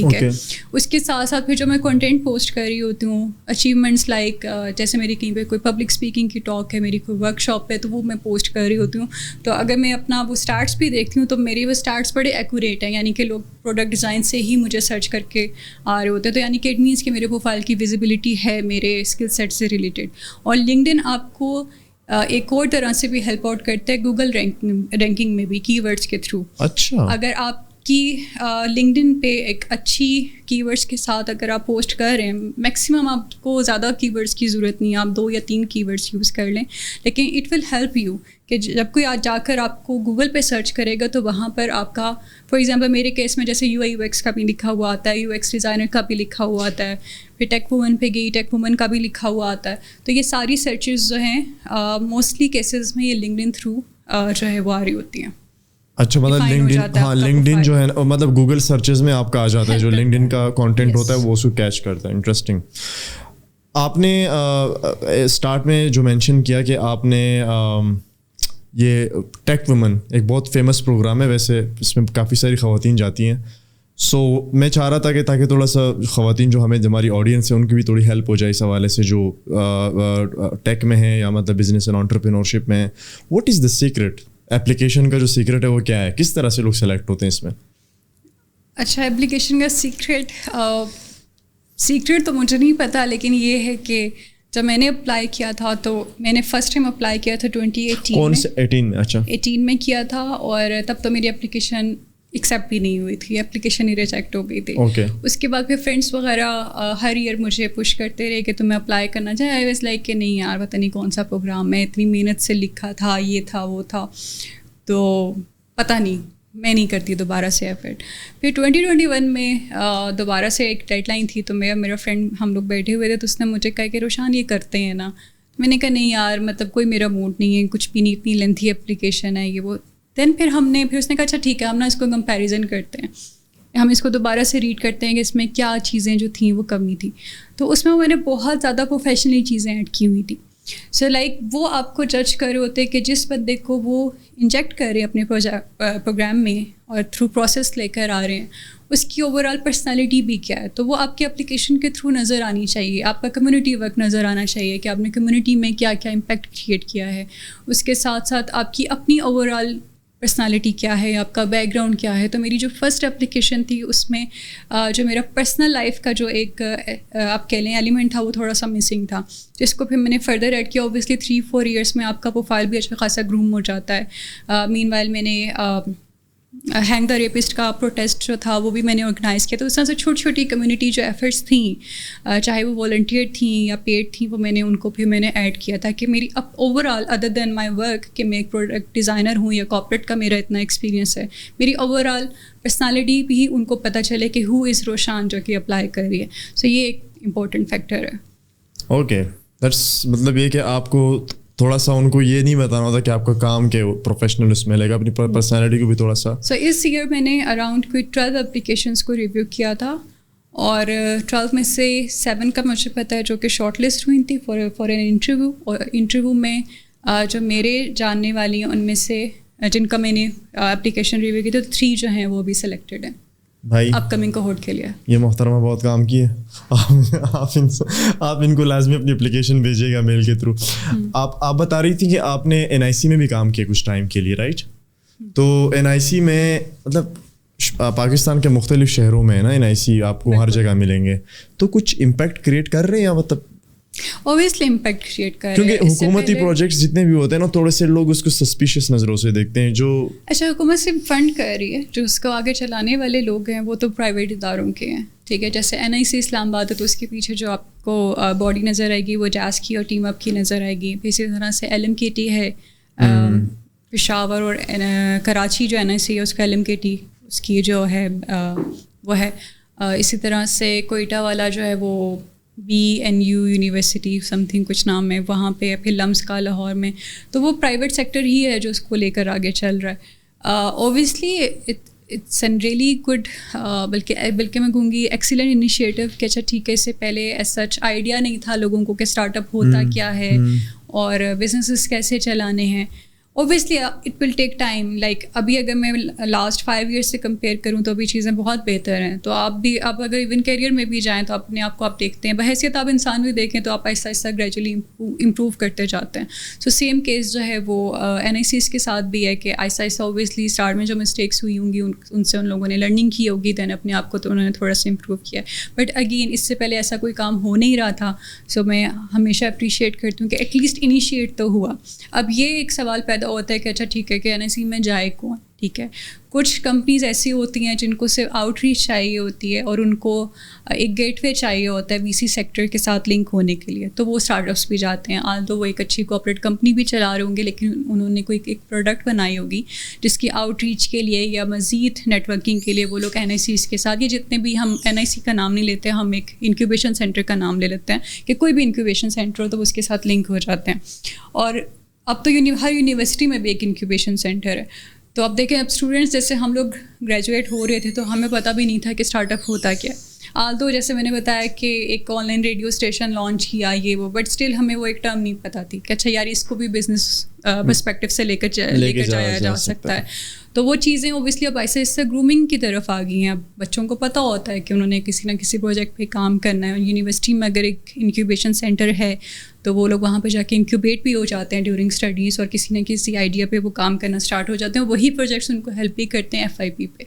ٹھیک ہے. اس کے ساتھ ساتھ پھر جو میں کنٹینٹ پوسٹ کر رہی ہوتی ہوں, اچیومنٹس لائک جیسے میری کہیں پہ کوئی پبلک اسپیکنگ کی ٹاک ہے, میری کوئی ورک شاپ ہے, تو وہ میں پوسٹ کر رہی ہوتی ہوں. تو اگر میں اپنا وہ اسٹارٹس بھی دیکھتی ہوں تو میری وہ اسٹارٹس بڑے ایکوریٹ ہیں, یعنی کہ لوگ پروڈکٹ ڈیزائن سے ہی مجھے سرچ کر کے آ رہے ہوتے ہیں. تو یعنی کہ اٹ مینس کہ میرے پروفائل کی ویزیبلٹی ہے میرے اسکل سیٹ سے ریلیٹڈ. اور لنکڈن آپ کو ایک اور طرح سے بھی ہیلپ آؤٹ کرتا ہے گوگل رینکنگ میں بھی, کی ورڈس کے تھرو. اچھا, اگر آپ کی لنکڈن پہ ایک اچھی کی ورڈس کے ساتھ اگر آپ پوسٹ کر رہے ہیں, میکسیمم آپ کو زیادہ کی ورڈس کی ضرورت نہیں ہے, آپ 2 یا 3 کی ورڈس یوز کر لیں, لیکن اٹ ول ہیلپ یو کہ جب کوئی آج جا کر آپ کو گوگل پہ سرچ کرے گا تو وہاں پر آپ کا, فار ایگزامپل میرے کیس میں جیسے UI UX کا بھی لکھا ہوا آتا ہے, UX ڈیزائنر کا بھی لکھا ہوا آتا ہے, پھر ٹیک وومن پہ گئی, ٹیک وومن کا بھی لکھا ہوا آتا ہے. تو یہ ساری سرچز جو ہیں موسٹلی کیسز میں یہ لنکڈن تھرو جو ہے وہ آ رہی ہوتی ہیں. اچھا, مطلب لنکڈن, ہاں لنکڈن جو ہے مطلب گوگل سرچز میں آپ کا آ جاتا ہے, جو لنکڈن کا کانٹینٹ ہوتا ہے وہ اس کو کیچ کرتا ہے. انٹرسٹنگ. آپ نے اسٹارٹ میں جو مینشن کیا کہ آپ نے یہ ٹیک وومن ایک بہت فیمس پروگرام ہے, ویسے اس میں کافی ساری خواتین جاتی ہیں. سو میں چاہ رہا تھا کہ تاکہ تھوڑا سا خواتین جو ہمیں ہماری آڈینس ہے ان کی بھی تھوڑی ہیلپ ہو جائے اس حوالے سے, جو ٹیک میں ہیں یا مطلب بزنس اینڈ انٹرپرینورشپ میں ہیں. What is the secret, application کا جو سیکرٹ ہے وہ کیا ہے, کس طرح سے لوگ سلیکٹ ہوتے ہیں اس میں؟ اچھا, ایپلیکیشن کا سیکرٹ تو مجھے نہیں پتا, لیکن یہ ہے کہ جب میں نے اپلائی کیا تھا تو میں نے فرسٹ ٹائم اپلائی کیا تھا 2018 کون سے 18 میں؟ اچھا 18 میں کیا تھا, اور تب تو میری اپلیکیشن ایکسیپٹ بھی نہیں ہوئی تھی, اپلیکیشن ہی ریجیکٹ ہو گئی تھی. اس کے بعد پھر فرینڈس وغیرہ ہر ایئر مجھے پش کرتے رہے کہ تمہیں اپلائی کرنا چاہے. آئی واز لائک کہ نہیں یار, پتہ نہیں کون سا پروگرام ہے, اتنی محنت سے لکھا تھا, یہ تھا وہ تھا, تو پتہ نہیں, میں نہیں کرتی دوبارہ سے ایفرٹ. پھر 2021 میں دوبارہ سے ایک ڈیڈ لائن تھی, تو میرا فرینڈ, ہم لوگ بیٹھے ہوئے تھے, تو اس نے مجھے کہا کہ روشان یہ کرتے ہیں نا. میں نے کہا نہیں یار, مطلب کوئی میرا موڈ نہیں ہے, کچھ بھی نہیں, اتنی لینتھی اپلیکیشن ہے یہ وہ. دین پھر اس نے کہا اچھا ٹھیک ہے, ہم نا اس کو کمپیریزن کرتے ہیں, ہم اس کو دوبارہ سے ریڈ کرتے ہیں کہ اس میں کیا چیزیں جو تھیں وہ کمی تھی. تو اس میں نے بہت زیادہ پروفیشنلی چیزیں ایڈ کی ہوئی تھیں. سو لائک وہ آپ کو جج کر رہے ہوتے کہ جس بندے کو وہ انجیکٹ کر رہے ہیں اپنے پروگرام میں اور تھرو پروسیس لے کر آ رہے ہیں, اس کی اوور آل پرسنالٹی بھی کیا ہے. تو وہ آپ کے اپلیکیشن کے تھرو نظر آنی چاہیے, آپ کا کمیونٹی ورک نظر آنا چاہیے کہ آپ نے کمیونٹی میں کیا کیا امپیکٹ کریٹ کیا ہے. اس کے ساتھ ساتھ آپ کی اپنی اوور آل پرسنالٹی کیا ہے, آپ کا بیک گراؤنڈ کیا ہے. تو میری جو فرسٹ اپلیکیشن تھی اس میں جو میرا پرسنل لائف کا جو ایک آپ کہہ لیں ایلیمنٹ تھا وہ تھوڑا سا مسنگ تھا, جس کو پھر میں نے فردر ایڈ کیا. اوبویسلی 3-4 ایئرس میں آپ کا پروفائل بھی اچھا خاصا گروم ہو جاتا ہے. مین وائل میں نے ہینگ دا ریپسٹ کا پروٹیسٹ جو تھا وہ بھی میں نے آرگنائز کیا. تو اس طرح سے چھوٹی چھوٹی کمیونٹی جو ایفرٹس تھیں, چاہے وہ والنٹیئر تھیں یا پیڈ تھیں, وہ میں نے ان کو پھر میں نے ایڈ کیا تھا کہ میری اب overall other than my work کہ میں ایک پروڈکٹ ڈیزائنر ہوں یا کارپوریٹ کا میرا اتنا ایکسپیرینس ہے, میری اوور آل پرسنالٹی بھی ان کو پتہ چلے کہ ہو از روشان جو کہ اپلائی کر رہی ہے. سو یہ ایک امپورٹنٹ فیکٹر ہے. اوکے, دیٹس مطلب یہ کہ آپ کو تھوڑا سا ان کو یہ نہیں بتانا ہوتا کہ آپ کا کام کے پروفیشنل اس میں لے گا, اپنی پرسنالٹی کو بھی تھوڑا سا. سو اس ایئر میں نے اراؤنڈ کوئی 12 اپلیکیشنس کو ریویو کیا تھا, اور 12 میں سے 7 کا مجھے پتہ ہے جو کہ شارٹ لسٹ ہوئی تھی فار این انٹرویو. اور انٹرویو میں جو میرے جاننے والی ہیں ان میں سے جن کا میں نے اپلیکیشن ریویو کی تو 3 جو ہیں وہ بھی سلیکٹڈ ہیں بھائی اپ کمنگ کوہورٹ کے لیے. یہ محترمہ بہت کام کی ہے, آپ ان کو لازمی اپنی اپلیکیشن بھیجیے گا میل کے تھرو. آپ بتا رہی تھی کہ آپ نے NIC میں بھی کام کیا کچھ ٹائم کے لیے, رائٹ؟ تو NIC میں مطلب پاکستان کے مختلف شہروں میں ہے نا NIC, آپ کو ہر جگہ ملیں گے, تو کچھ امپیکٹ کریٹ کر رہے ہیں یا مطلب اوبویسلی امپیکٹ کریٹ کر رہے ہیں؟ کیونکہ حکومتی پروجیکٹس جتنے بھی ہوتے ہیں نا تھوڑے سے لوگ اس کو سسپیشیس نظروں سے دیکھتے ہیں. جو اچھا حکومت سے فنڈ کر رہی ہے, جو اس کو آگے چلانے والے لوگ ہیں وہ تو پرائیویٹ اداروں کے ہیں, ٹھیک ہے. جیسے NIC اسلام آباد ہے تو اس کے پیچھے جو آپ کو باڈی نظر آئے گی وہ جاز کی اور ٹیم اپ کی نظر آئے گی. اسی طرح سے LMKT ہے پشاور, اور کراچی جو NIC ہے اس کا LMKT اس کی جو ہے وہ ہے. اسی طرح سے کوئٹہ والا جو ہے وہ BNU یونیورسٹی سم تھنگ کچھ نام ہے وہاں پہ, پھر لمس کا لاہور میں. تو وہ پرائیویٹ سیکٹر ہی ہے جو اس کو لے کر آگے چل رہا ہے. Obviously it's an really good, بلکہ میں کہوں گی ایکسیلنٹ انیشیٹو کہ اچھا ٹھیک ہے, اس سے پہلے ایز سچ آئیڈیا نہیں تھا لوگوں کو کہ اسٹارٹ اپ ہوتا کیا ہے اور بزنسز کیسے چلانے ہیں. Obviously it will take time. Like ابھی اگر میں لاسٹ 5 ایئرس سے کمپیئر کروں تو ابھی چیزیں بہت بہتر ہیں. تو آپ بھی اب اگر ایون کیریئر میں بھی جائیں تو اپنے آپ کو آپ دیکھتے ہیں, بحیثیت آپ انسان بھی دیکھیں تو آپ آہستہ آہستہ گریجولی امپروو کرتے جاتے ہیں. سو سیم کیس جو ہے وہ NICs کے ساتھ بھی ہے کہ آہستہ آہستہ اوبیسلی اسٹارٹ میں جو مسٹیکس ہوئی ہوں گی ان سے ان لوگوں نے لرننگ کی ہوگی, دین اپنے آپ کو تو انہوں نے تھوڑا سا امپروو کیا. بٹ اگین اس سے پہلے ایسا کوئی کام ہو نہیں رہا تھا. سو میں ہمیشہ اپریشیٹ کرتی ہوں کہ ایٹ لیسٹ انیشیٹ تو ہوا. اب یہ ایک سوال پیدا ہوتا ہے کہ اچھا ٹھیک ہے کہ NIC میں جائے کون. ٹھیک ہے, کچھ کمپنیز ایسی ہوتی ہیں جن کو صرف آؤٹ ریچ چاہیے ہوتی ہے اور ان کو ایک گیٹ وے چاہیے ہوتا ہے VC سیکٹر کے ساتھ لنک ہونے کے لیے, تو وہ اسٹارٹ اپس بھی جاتے ہیں. آج تو وہ ایک اچھی کوآپریٹ کمپنی بھی چلا رہے ہوں گے, لیکن انہوں نے کوئی ایک پروڈکٹ بنائی ہوگی جس کی آؤٹ ریچ کے لیے یا مزید نیٹ ورکنگ کے لیے وہ لوگ NICs کے ساتھ, یہ جتنے بھی ہم NIC کا نام نہیں لیتے, ہم ایک انکیوبیشن سینٹر کا نام لے لیتے ہیں کہ کوئی بھی انکیوبیشن سینٹر ہو تو اس کے ساتھ لنک ہو جاتے ہیں. اور اب تو ہر یونیورسٹی میں بھی ایک انکیوبیشن سینٹر ہے. تو اب دیکھیں, اب اسٹوڈنٹس جیسے ہم لوگ گریجویٹ ہو رہے تھے تو ہمیں پتہ بھی نہیں تھا کہ اسٹارٹ اپ ہوتا کیا. تو جیسے میں نے بتایا کہ ایک on line radio station launch کیا یہ وہ, بٹ اسٹل ہمیں وہ ایک ٹرم نہیں پتہ تھی کہ اچھا یار اس کو بھی بزنس پرسپیکٹو سے لے کر جایا جا سکتا ہے. تو وہ چیزیں اوبیسلی اب ایسے اس سے گرومنگ کی طرف آ گئی ہیں. اب بچوں کو پتہ ہوتا ہے کہ انہوں نے کسی نہ کسی پروجیکٹ پہ کام کرنا ہے. یونیورسٹی میں اگر ایک انکیوبیشن سینٹر ہے تو وہ لوگ وہاں پہ جا کے انکیوبیٹ بھی ہو جاتے ہیں ڈیورنگ اسٹڈیز, اور کسی نہ کسی آئیڈیا پہ وہ کام کرنا اسٹارٹ ہو جاتے ہیں. وہی پروجیکٹس ان کو ہیلپ بھی کرتے ہیں FIP پہ.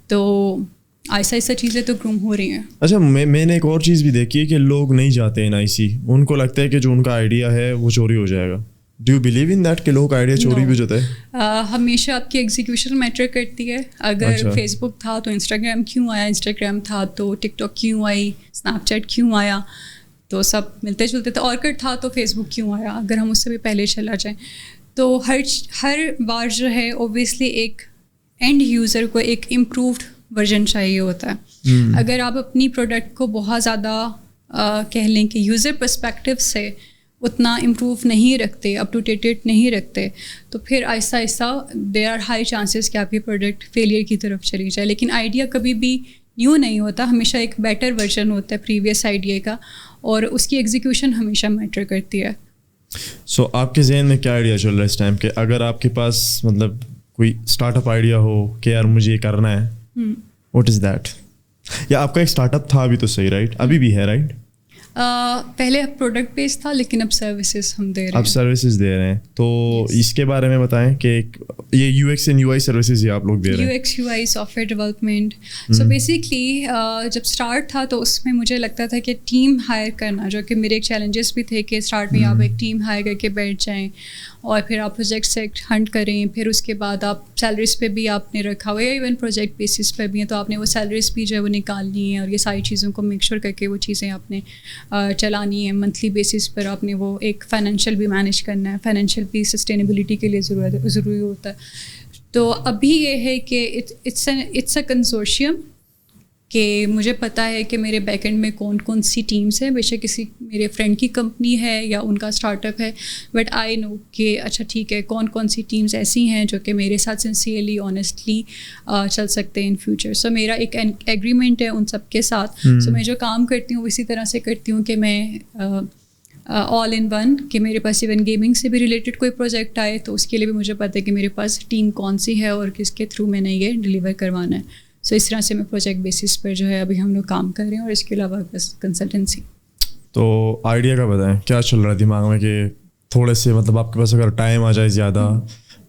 تو ایسا ایسا چیزیں تو گروم ہو رہی ہیں. اچھا, میں نے ایک اور چیز بھی دیکھی ہے کہ لوگ نہیں جاتے NIC, ان کو لگتا ہے کہ جو ان کا آئیڈیا ہے وہ چوری ہو جائے گا. Do you believe in that کہ لوگ آئیڈیا چوری بھی ہوتا ہے؟ ہمیشہ آپ کی ایگزیکیوشن میٹر کرتی ہے. اگر فیس بک تھا تو انسٹاگرام کیوں آیا, انسٹاگرام تھا تو ٹک ٹاک کیوں آئی, اسنیپ چیٹ کیوں آیا, تو سب ملتے جلتے تھے. آرکٹ تھا تو فیس بک کیوں آیا, اگر ہم اس سے بھی پہلے چلا جائیں. تو ہر بار جو ہے اوبیسلی ایک اینڈ یوزر کو ایک امپرووڈ ورژن چاہیے ہوتا ہے. اگر آپ اپنی پروڈکٹ کو بہت زیادہ کہہ لیں کہ یوزر پرسپیکٹو سے اتنا امپروو نہیں رکھتے, اپ ٹو ڈیٹ نہیں رکھتے, تو پھر آہستہ آہستہ دیر آر ہائی چانسز کہ آپ یہ پروڈکٹ فیلئر کی طرف چلی جائے. لیکن آئیڈیا کبھی بھی نیو نہیں ہوتا, ہمیشہ ایک بیٹر ورژن ہوتا ہے پریویس آئیڈیا کا, اور اس کی ایگزیکیوشن ہمیشہ میٹر کرتی ہے. سو آپ کے ذہن میں کیا آئیڈیا چل رہا ہے اس ٹائم کہ اگر آپ کے پاس مطلب کوئی اسٹارٹ اپ آئیڈیا ہو کہ یار مجھے یہ کرنا ہے, واٹ از دیٹ؟ یا آپ کا ایک اسٹارٹ اپ تھا ابھی تو صحیح, رائٹ؟ ابھی بھی ہے, رائٹ؟ پہلے پروڈکٹ بیس تھا لیکن اب سروسز ہم دے رہے ہیں. اب سروسز دے رہے ہیں, تو اس کے بارے میں بتائیں کہ یہ UX اینڈ UI سروسز یہ آپ لوگ دے رہے ہیں. UX UI soft where development. So basically جب اسٹارٹ تھا تو اس میں مجھے لگتا تھا کہ ٹیم ہائر کرنا, جو کہ میرے ایک چیلنجز بھی تھے کہ اسٹارٹ میں آپ ایک ٹیم ہائر کر کے بیٹھ جائیں اور پھر آپ پروجیکٹ سے ہنٹ کریں, پھر اس کے بعد آپ سیلریز پہ بھی آپ نے رکھا ہوا ہے, ایون پروجیکٹ بیسس پہ بھی ہیں تو آپ نے وہ سیلریز بھی جو ہے وہ نکالنی ہے, اور یہ ساری چیزوں کو میک شیور کر کے وہ چیزیں آپ نے چلانی ہے. منتھلی بیسس پر آپ نے وہ ایک فائنینشیل بھی مینیج کرنا ہے, فائنینشیل بھی سسٹینیبلٹی کے لیے ضروری ہوتا ہے. تو ابھی یہ ہے کہ اٹس اے کنسورشیم کہ مجھے پتہ ہے کہ میرے بیک اینڈ میں کون کون سی ٹیمس ہیں. بے شک کسی میرے فرینڈ کی کمپنی ہے یا ان کا اسٹارٹ اپ ہے, بٹ آئی نو کہ اچھا ٹھیک ہے کون کون سی ٹیمس ایسی ہیں جو کہ میرے ساتھ سنسیئرلی آنیسٹلی چل سکتے ہیں ان فیوچر. سو میرا ایک ایگریمنٹ ہے ان سب کے ساتھ. سو میں جو کام کرتی ہوں اسی طرح سے کرتی ہوں کہ میں آل ان ون, کہ میرے پاس ایون گیمنگ سے بھی ریلیٹڈ کوئی پروجیکٹ آئے تو اس کے لیے بھی مجھے پتہ ہے کہ میرے پاس ٹیم کون سی ہے اور کس کے تھرو میں نے یہ ڈلیور کروانا ہے. سو اس طرح سے میں پروجیکٹ بیسس پر جو ہے ابھی ہم لوگ کام کر رہے ہیں, اور اس کے علاوہ بس کنسلٹنسی. تو آئیڈیا کا بتائیں کیا چل رہا ہے دماغ میں کہ تھوڑے سے مطلب آپ کے پاس اگر ٹائم آ جائے, زیادہ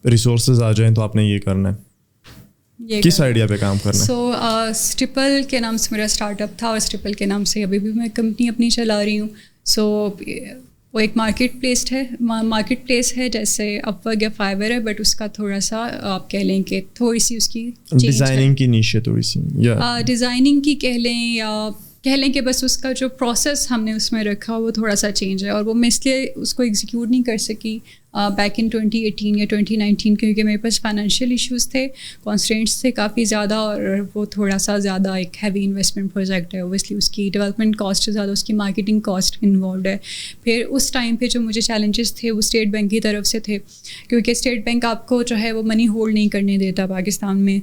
ریسورسز آ جائیں تو آپ نے یہ کرنا ہے, کس آئیڈیا پہ کام کرنا ہے؟ سو اسٹیپل کے نام سے میرا اسٹارٹ اپ تھا, اور اسٹیپل کے نام سے ابھی بھی میں کمپنی اپنی چلا رہی ہوں. سو وہ ایک مارکیٹ پلیس ہے جیسے اپورک یا فائیور ہے, بٹ اس کا تھوڑا سا آپ کہہ لیں کہ تھوڑی سی اس کی ڈیزائننگ کی نیش ہے, تھوڑی سی ڈیزائننگ کی کہہ لیں, یا کہہ لیں کہ بس اس کا جو پروسیس ہم نے اس میں رکھا وہ تھوڑا سا چینج ہے, اور وہ میں اس لیے اس کو ایگزیکیوٹ نہیں کر سکی بیک ان 2018 یا 2019 کیونکہ میرے پاس فائنینشیل ایشوز تھے, کانسٹرینٹس تھے کافی زیادہ, اور وہ تھوڑا سا زیادہ ایک ہیوی انویسٹمنٹ پروجیکٹ ہے. اوبیسلی اس کی ڈیولپمنٹ کاسٹ زیادہ, اس کی مارکیٹنگ کاسٹ انوالوڈ ہے. پھر اس ٹائم پہ جو مجھے چیلنجز تھے وہ اسٹیٹ بینک کی طرف سے تھے, کیونکہ اسٹیٹ بینک آپ کو جو ہے وہ منی ہولڈ نہیں کرنے دیتا پاکستان میں.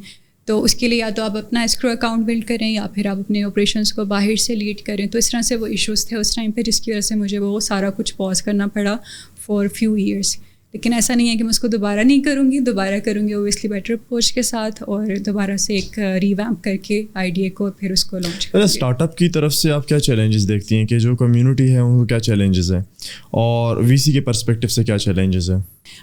تو اس کے لیے یا تو آپ اپنا اسکرو اکاؤنٹ بلڈ کریں یا پھر آپ اپنے آپریشنس کو باہر سے لیڈ کریں. تو اس طرح سے وہ ایشوز تھے اس ٹائم پہ, جس کی وجہ سے مجھے وہ سارا کچھ پاز کرنا پڑا فار فیو ایئرس. لیکن ایسا نہیں ہے کہ میں اس کو دوبارہ نہیں کروں گی اوبیسلی بیٹر اپروچ کے ساتھ، اوبیسلی بیٹر اپروچ کے ساتھ، اور دوبارہ سے ایک ریویمپ کر کے آئیڈیا کو پھر اس کو لانچ کریں. اسٹارٹ اپ کی طرف سے آپ کیا چیلنجز دیکھتی ہیں کہ جو کمیونٹی ہے ان کو کیا چیلنجز ہیں، اور وی سی کے پرسپیکٹو سے کیا چیلنجز ہیں؟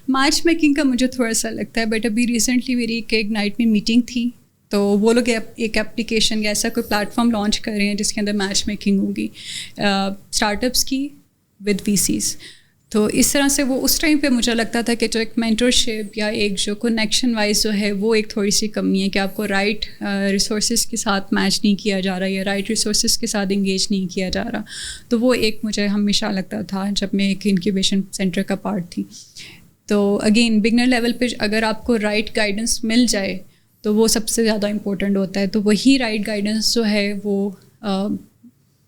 میچ میکنگ کا مجھے تھوڑا سا لگتا ہے، بٹ ابھی ریسنٹلی میری ایک نائٹ میں میٹنگ تھی، تو وہ لوگ ایک اپلیکیشن یا ایسا کوئی پلیٹ فارم لانچ کر رہے ہیں جس کے اندر میچ میکنگ ہوگی اسٹارٹ اپس کی ود وی سیز. تو اس طرح سے وہ اس ٹائم پہ مجھے لگتا تھا کہ جو ایک مینٹرشپ یا ایک جو کنیکشن وائز جو ہے وہ ایک تھوڑی سی کمی ہے، کہ آپ کو رائٹ ریسورسز کے ساتھ میچ نہیں کیا جا رہا یا رائٹ ریسورسز کے ساتھ انگیج نہیں کیا جا رہا. تو وہ ایک مجھے ہمیشہ لگتا تھا جب میں ایک انکیوبیشن سینٹر کا پارٹ تھی. تو اگین بگنر لیول پہ اگر آپ کو رائٹ گائیڈنس مل جائے تو وہ سب سے زیادہ امپورٹنٹ ہوتا ہے. تو وہی رائٹ گائیڈنس جو ہے وہ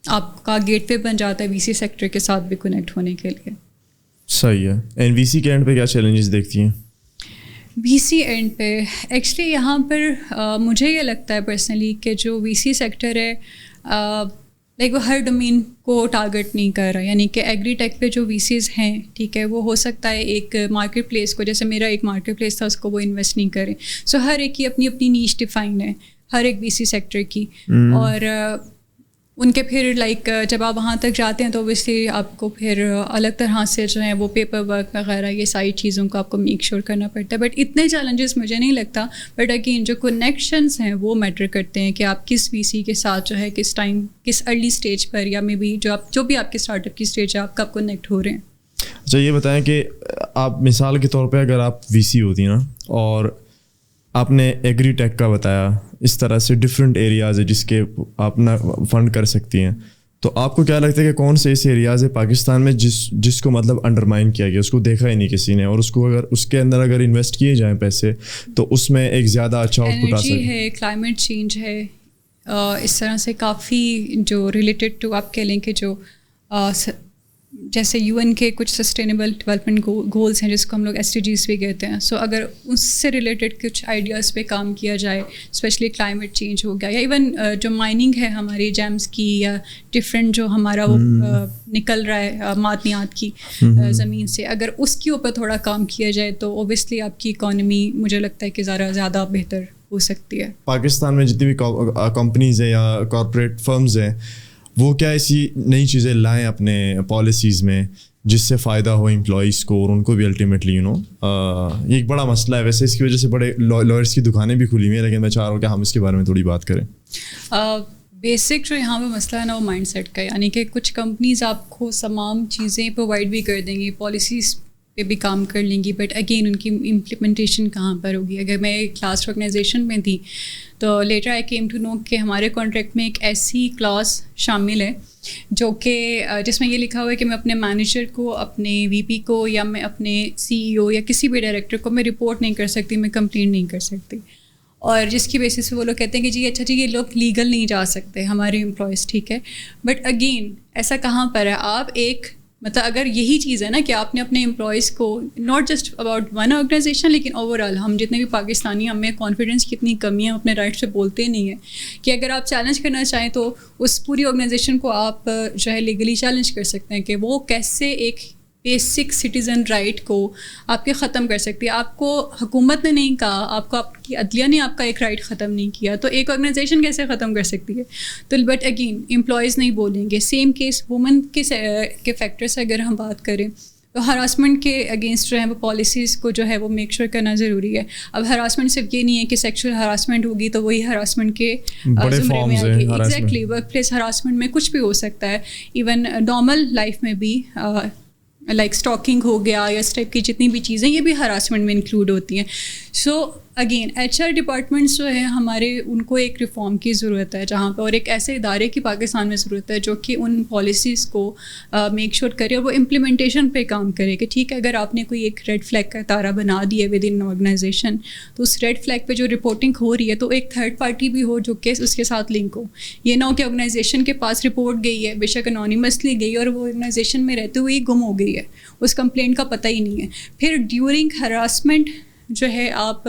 آپ کا گیٹ وے بن جاتا ہے وی سی سیکٹر کے ساتھ بھی کنیکٹ ہونے کے لیے. صحیح ہے. اینڈ وی سی کے اینڈ پہ کیا چیلنجز دیکھتی ہیں؟ وی سی اینڈ پہ ایکچولی یہاں پر مجھے یہ لگتا ہے پرسنلی کہ جو وی سی سیکٹر ہے لائک وہ ہر ڈومین کو ٹارگٹ نہیں کر رہا، یعنی کہ ایگری ٹیک پہ جو وی سیز ہیں ٹھیک ہے وہ ہو سکتا ہے ایک مارکیٹ پلیس کو، جیسے میرا ایک مارکیٹ پلیس تھا، اس کو وہ انویسٹ نہیں کریں. سو ہر ایک کی اپنی اپنی نیش ڈیفائن ہے ہر ایک وی سی سیکٹر کی، اور ان کے پھر لائک جب آپ وہاں تک جاتے ہیں تو اوبیسلی آپ کو پھر الگ طرح سے جو ہے وہ پیپر ورک وغیرہ یہ ساری چیزوں کو آپ کو میک شیور کرنا پڑتا ہے. بٹ اتنے چیلنجز مجھے نہیں لگتا، بٹ اگین جو کنیکشنز ہیں وہ میٹر کرتے ہیں کہ آپ کس وی سی کے ساتھ جو ہے کس ٹائم کس ارلی اسٹیج پر یا مے بی جو بھی آپ کے اسٹارٹ اپ کی اسٹیج ہے آپ کب کنیکٹ ہو رہے ہیں. اچھا یہ بتائیں کہ آپ مثال کے طور پہ اگر آپ وی سی ہوتی ہیں نا، اور آپ نے ایگری ٹیک کا بتایا، اس طرح سے ڈفرینٹ ایریاز ہے جس کے آپ نا فنڈ کر سکتی ہیں، تو آپ کو کیا لگتا ہے کہ کون سے ایسے ایریاز ہے پاکستان میں جس کو مطلب انڈرمائن کیا گیا، اس کو دیکھا ہی نہیں کسی نے، اور اس کو اگر اس کے اندر اگر انویسٹ کیے جائیں پیسے تو اس میں ایک زیادہ اچھا آؤٹ پٹ آ سکے؟ ہے، کلائمیٹ چینج ہے، اس طرح سے کافی جو ریلیٹڈ ٹو آپ کہہ لیں کہ جو جیسے یو این کے کچھ سسٹینیبل ڈیولپمنٹ گولز ہیں جس کو ہم لوگ SDGs بھی کہتے ہیں. سو اگر اس سے ریلیٹڈ کچھ آئیڈیاز پہ کام کیا جائے، اسپیشلی کلائمیٹ چینج ہو گیا، یا ایون جو مائننگ ہے ہماری جیمز کی یا ڈفرینٹ جو ہمارا وہ نکل رہا ہے معدنیات کی زمین سے، اگر اس کے اوپر تھوڑا کام کیا جائے تو اوبیسلی آپ کی اکانومی مجھے لگتا ہے کہ زیادہ بہتر ہو سکتی ہے. پاکستان میں جتنی بھی کمپنیز ہیں یا کارپوریٹ فرمز ہیں وہ کیا ایسی نئی چیزیں لائیں اپنے پالیسیز میں جس سے فائدہ ہو امپلائیز کو اور ان کو بھی الٹیمیٹلی یہ ایک بڑا مسئلہ ہے. ویسے اس کی وجہ سے بڑے لائرس کی دکانیں بھی کھلی ہوئی ہیں، لیکن میں چاہ رہا ہوں کہ ہم اس کے بارے میں تھوڑی بات کریں. بیسک جو یہاں پہ مسئلہ ہے نا وہ مائنڈ سیٹ کا، یعنی کہ کچھ کمپنیز آپ کو تمام چیزیں پرووائڈ بھی کر دیں گی، پالیسیز پہ بھی کام کر لیں گی، بٹ اگین ان کی امپلیمنٹیشن کہاں پر ہوگی. اگر میں ایک لاسٹ آرگنائزیشن میں تھی تو later I came to know کہ ہمارے کانٹریکٹ میں ایک ایسی کلاس شامل ہے جو کہ جس میں یہ لکھا ہوا ہے کہ میں اپنے مینیجر کو، اپنے VP کو، یا میں اپنے CEO یا کسی بھی ڈائریکٹر کو میں رپورٹ نہیں کر سکتی، میں کمپلین نہیں کر سکتی. اور جس کی بیسس پہ وہ لوگ کہتے ہیں کہ جی اچھا جی یہ لوگ لیگل نہیں جا سکتے ہمارے امپلائیز، ٹھیک ہے. بٹ اگین ایسا کہاں پر ہے؟ آپ ایک مطلب اگر یہی چیز ہے نا کہ آپ نے اپنے امپلائیز کو not just about one organisation لیکن اوور آل ہم جتنے بھی پاکستانی ہمیں کانفیڈنس کی اتنی کمی ہے، اپنے رائٹ سے بولتے نہیں ہیں کہ اگر آپ چیلنج کرنا چاہیں تو اس پوری آرگنائزیشن کو آپ جو ہے لیگلی چیلنج کر سکتے ہیں کہ وہ کیسے ایک بیسک سٹیزن رائٹ کو آپ کے ختم کر سکتی ہے. آپ کو حکومت نے نہیں کہا، آپ کو آپ کی عدلیہ نے آپ کا ایک رائٹ ختم نہیں کیا، تو ایک آرگنائزیشن کیسے ختم کر سکتی ہے؟ تو بٹ اگین امپلائیز نہیں بولیں گے. سیم کیس وومن کے فیکٹر سے اگر ہم بات کریں تو ہراسمنٹ کے اگینسٹ جو ہے وہ پالیسیز کو جو ہے وہ میک شیور کرنا ضروری ہے. اب ہراسمنٹ صرف یہ نہیں ہے کہ سیکشل ہراسمنٹ ہوگی تو وہی ہراسمنٹ کے زمرے میں آئے گی. ایگزیکٹلی ورک پلیس ہراسمنٹ میں کچھ بھی ہو سکتا ہے، ایون نارمل لائف میں بھی لائک اسٹاکنگ ہو گیا یا اس ٹائپ کی جتنی بھی چیزیں یہ بھی ہراسمنٹ میں انکلوڈ ہوتی ہیں. سو اگین HR ڈپارٹمنٹس جو ہے ہمارے ان کو ایک ریفارم کی ضرورت ہے جہاں پہ، اور ایک ایسے ادارے کی پاکستان میں ضرورت ہے جو کہ ان پالیسیز کو میک شیور کرے اور وہ امپلیمنٹیشن پہ کام کرے کہ ٹھیک ہے اگر آپ نے کوئی ایک ریڈ فلیگ کا تارا بنا دیا ود ان آرگنائزیشن تو اس ریڈ فلیگ پہ جو رپورٹنگ ہو رہی ہے تو ایک تھرڈ پارٹی بھی ہو جو کہ اس کے ساتھ لنک ہو. یہ نہ ہو کہ آرگنائزیشن کے پاس رپورٹ گئی ہے، بے شک انونیمسلی گئی اور وہ آرگنائزیشن میں رہتے ہوئے گم ہو گئی ہے، اس کمپلینٹ کا پتہ ہی نہیں ہے. پھر ڈیورنگ ہراسمنٹ جو ہے آپ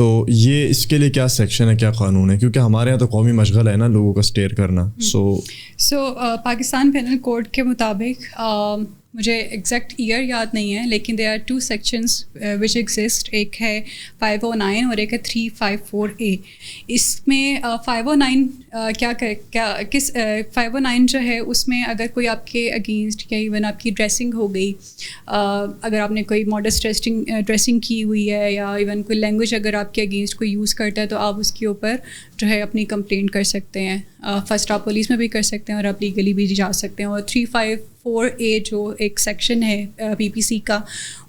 تو یہ اس کے لیے کیا سیکشن ہے, کیا قانون ہے؟ کیونکہ ہمارے یہاں تو قومی مشغلہ ہے نا لوگوں کا اسٹیئر کرنا. سو پاکستان پینل کوڈ کے مطابق مجھے ایگزیکٹ ایئر یاد نہیں ہے, لیکن they are 2 sections which exist. ایک ہے 509 اور ایک ہے 354A. اس میں 509 کیا کس 509 جو ہے اس میں اگر کوئی آپ کے اگینسٹ یا ایون آپ کی ڈریسنگ ہو گئی, اگر آپ نے کوئی ماڈسٹ ڈریسنگ کی ہوئی ہے یا ایون کوئی لینگویج اگر آپ کے اگینسٹ کوئی یوز کرتا ہے تو آپ اس کے اوپر جو ہے اپنی کمپلینٹ کر سکتے ہیں. فرسٹ آپ پولیس میں بھی کر سکتے ہیں اور آپ لیگلی بھی جا سکتے ہیں. اور 354A جو ایک سیکشن ہے PPC کا,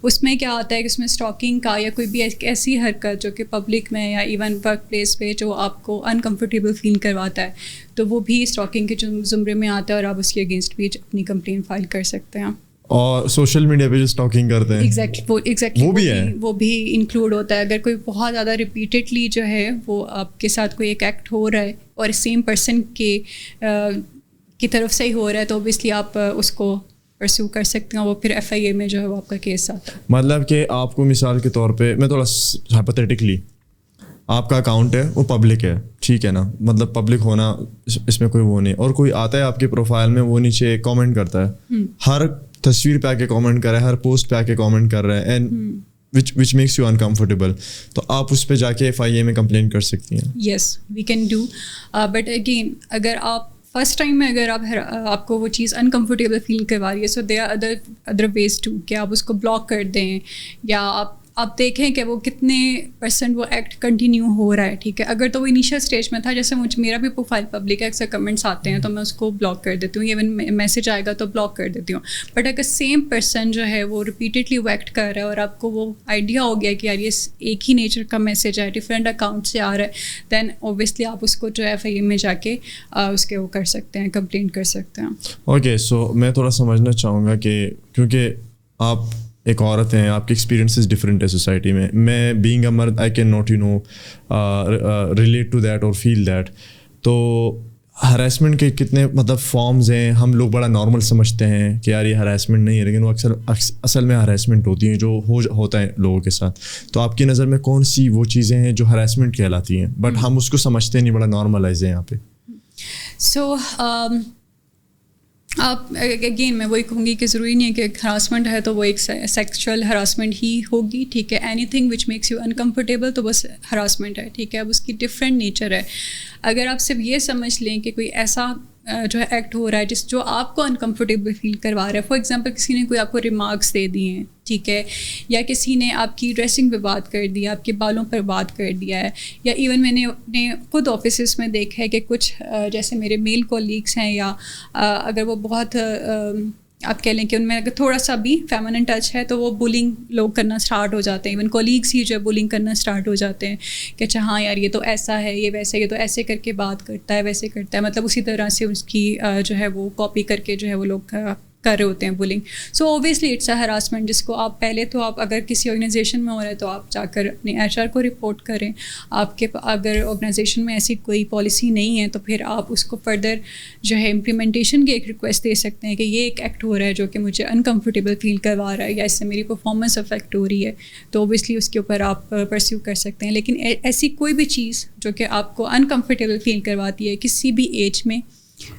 اس میں کیا آتا ہے کہ اس میں اسٹاکنگ کا یا کوئی بھی ایسی حرکت جو کہ پبلک میں یا ایون ورک پلیس پہ جو آپ کو انکمفرٹیبل فیل کرواتا ہے تو وہ بھی اسٹاکنگ کے زمرے میں آتا ہے اور آپ اس کے اگینسٹ بھی اپنی کمپلین فائل کر سکتے ہیں. اور سوشل میڈیا پہ جو اسٹاکنگ کرتے ہیں ایگزیکٹلی وہ بھی انکلوڈ ہوتا ہے. اگر کوئی بہت زیادہ ریپیٹیڈلی جو ہے وہ آپ کے ساتھ کوئی ایک ایکٹ ہو رہا ہے اور سیم پرسن کی طرف سے ہی ہو رہا ہے تو اوبیسلی آپ اس کو پرسیو کر سکتے ہیں. وہ پھر FIA میں جو ہے وہ آپ کا کیس آتا ہے. مطلب کہ آپ کو مثال کے طور پہ میں تھوڑا ہائپوتھیٹکلی, آپ کا اکاؤنٹ ہے وہ پبلک ہے, ٹھیک ہے نا, مطلب پبلک ہونا اس میں کوئی وہ نہیں, اور کوئی آتا ہے آپ کے پروفائل میں, وہ نیچے کامنٹ کرتا ہے, ہر تصویر پہ آ کے کامنٹ کر رہا ہے, ہر پوسٹ پہ آ کے کامنٹ کر رہا ہے, and which makes you uncomfortable, تو آپ اس پہ جا کے FIA میں کمپلین کر سکتی ہیں. Yes we can do, but again اگر آپ فرسٹ ٹائم میں اگر آپ کو وہ چیز انکمفرٹیبل فیل کروا رہی ہے so they are other ways to, کہ آپ اس کو بلاک کر دیں یا آپ دیکھیں کہ وہ کتنے % وہ ایکٹ کنٹینیو ہو رہا ہے. ٹھیک ہے, اگر تو وہ انیشیل اسٹیج میں تھا, جیسے میرا بھی پروفائل پبلک ہے, اکثر کمنٹس آتے ہیں تو میں اس کو بلاک کر دیتی ہوں, ایون میسیج آئے گا تو بلاک کر دیتی ہوں. بٹ اگر سیم پرسن جو ہے وہ ریپیٹیڈلی وہ ایکٹ کر رہا ہے اور آپ کو وہ آئیڈیا ہو گیا کہ یار یہ ایک ہی نیچر کا میسیج ہے, ڈفرینٹ اکاؤنٹ سے آ رہا ہے, دین اوبیسلی آپ اس کو جو ہے FIA میں جا کے اس کے وہ کر سکتے ہیں, کمپلینٹ کر سکتے ہیں. اوکے, سو میں تھوڑا سمجھنا چاہوں گا کہ کیونکہ آپ ایک عورت ہیں, آپ کے ایکسپیرینسز ڈفرینٹ ہے سوسائٹی میں بینگ اے مرد I can not relate to that اور فیل دیٹ. تو ہراسمنٹ کے کتنے مطلب فارمز ہیں, ہم لوگ بڑا نارمل سمجھتے ہیں کہ یار یہ ہراسمنٹ نہیں ہے, لیکن وہ اصل میں ہراسمنٹ ہوتی ہیں جو ہوتا ہے لوگوں کے ساتھ. تو آپ کی نظر میں کون سی وہ چیزیں ہیں جو ہراسمنٹ کہلاتی ہیں بٹ ہم اس کو سمجھتے نہیں, بڑا نارملائز ہے یہاں پہ؟ سو آپ اگین میں وہی کہوں گی کہ ضروری نہیں ہے کہ ہراسمنٹ ہے تو وہ ایک سیکچوئل ہراسمنٹ ہی ہوگی. ٹھیک ہے, any thing which makes you uncomfortable تو بس ہراسمنٹ ہے. ٹھیک ہے, اب اس کی ڈفرینٹ نیچر ہے. اگر آپ صرف یہ سمجھ لیں کہ کوئی ایسا جو ہے ایکٹ ہو رہا ہے جو آپ کو انکمفرٹیبل فیل کروا رہا ہے, فار ایگزامپل کسی نے کوئی آپ کو ریمارکس دے دیے ہیں, ٹھیک ہے, یا کسی نے آپ کی ڈریسنگ پہ بات کر دیا, آپ کے بالوں پر بات کر دیا ہے, یا ایون میں نے اپنے خود آفیسز میں دیکھا ہے کہ کچھ جیسے میرے میل کولیگس ہیں یا اگر وہ بہت آپ کہہ لیں کہ ان میں اگر تھوڑا سا بھی فیمنن ٹچ ہے تو وہ بولنگ لوگ کرنا اسٹارٹ ہو جاتے ہیں. ایون کولیگس ہی جو ہے بولنگ کرنا اسٹارٹ ہو جاتے ہیں کہ اچھا ہاں یار یہ تو ایسا ہے, یہ ویسا, یہ تو ایسے کر کے بات کرتا ہے, ویسے کرتا ہے, مطلب اسی طرح سے اس کی جو ہے وہ کاپی کر کے جو ہے وہ لوگ کر رہے ہوتے ہیں bullying. So obviously it's a harassment جس کو آپ پہلے تو آپ اگر کسی آرگنائزیشن میں ہو رہا ہے تو آپ جا کر اپنے HR کو رپورٹ کریں. آپ کے اگر آرگنائزیشن میں ایسی کوئی پالیسی نہیں ہے تو پھر آپ اس کو فردر جو ہے امپلیمنٹیشن کی ایک ریکویسٹ دے سکتے ہیں کہ یہ ایک ایکٹ ہو رہا ہے جو کہ مجھے انکمفرٹیبل فیل کروا رہا ہے یا اس سے میری پرفارمنس افیکٹ ہو رہی ہے, تو اوبیسلی اس کے اوپر آپ پرسیو کر سکتے ہیں. لیکن ایسی کوئی بھی چیز جو کہ آپ کو انکمفرٹیبل فیل کرواتی ہے کسی بھی ایج میں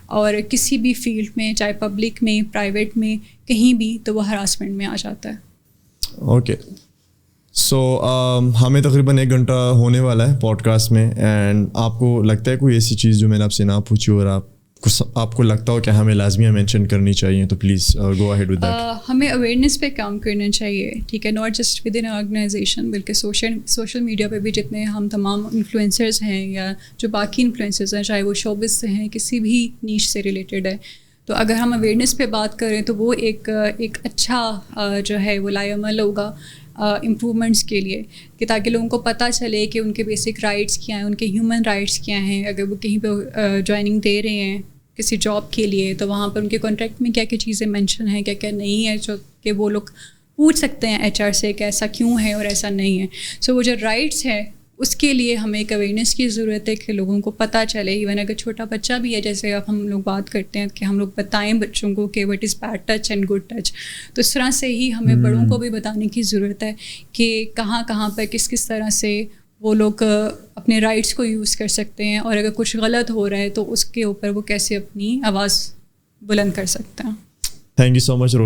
اور کسی بھی فیلڈ میں, چاہے پبلک میں, پرائیویٹ میں, کہیں بھی, تو وہ ہراسمنٹ میں آ جاتا ہے. اوکے, سو ہمیں تقریباً 1 گھنٹہ ہونے والا ہے پوڈ کاسٹ میں, اینڈ آپ کو لگتا ہے کوئی ایسی چیز جو میں نے آپ سے نہ پوچھی اور آپ کو لگتا ہو کہ ہمیں لازمیہ مینشن کرنی چاہیے تو please go ahead with that. ہمیں اویئرنیس پہ کام کرنا چاہیے, ٹھیک ہے, not just within organisation بلکہ سوشل میڈیا پہ بھی جتنے ہم تمام انفلوئنسرز ہیں یا جو باقی انفلوئنسرز ہیں, چاہے وہ شوبز سے ہیں, کسی بھی نیش سے ریلیٹڈ ہے, تو اگر ہم اویئرنیس پہ بات کریں تو وہ ایک اچھا جو ہے وہ لائے عمل ہوگا امپرومنٹس کے لیے, کہ تاکہ لوگوں کو پتہ چلے کہ ان کے بیسک رائٹس کیا ہیں, ان کے ہیومن رائٹس کیا ہیں. اگر وہ کہیں پہ جوائننگ دے رہے ہیں کسی جاب کے لیے تو وہاں پر ان کے کانٹریکٹ میں کیا کیا چیزیں مینشن ہیں, کیا کیا نہیں ہے, جو کہ وہ لوگ پوچھ سکتے ہیں HR سے کہ ایسا کیوں ہے اور ایسا نہیں ہے. سو وہ جو رائٹس ہے اس کے لیے ہمیں ایک اویئرنیس کی ضرورت ہے کہ لوگوں کو پتہ چلے. ایون اگر چھوٹا بچہ بھی ہے, جیسے اب ہم لوگ بات کرتے ہیں کہ ہم لوگ بتائیں بچوں کو کہ what is bad touch and good touch, تو اس طرح سے ہی ہمیں بڑوں کو بھی بتانے کی ضرورت ہے کہ کہاں کہاں پر کس طرح سے وہ لوگ اپنے رائٹس کو یوز کر سکتے ہیں, اور اگر کچھ غلط ہو رہا ہے تو اس کے اوپر وہ کیسے اپنی آواز بلند کر سکتے ہیں. Thank you so much.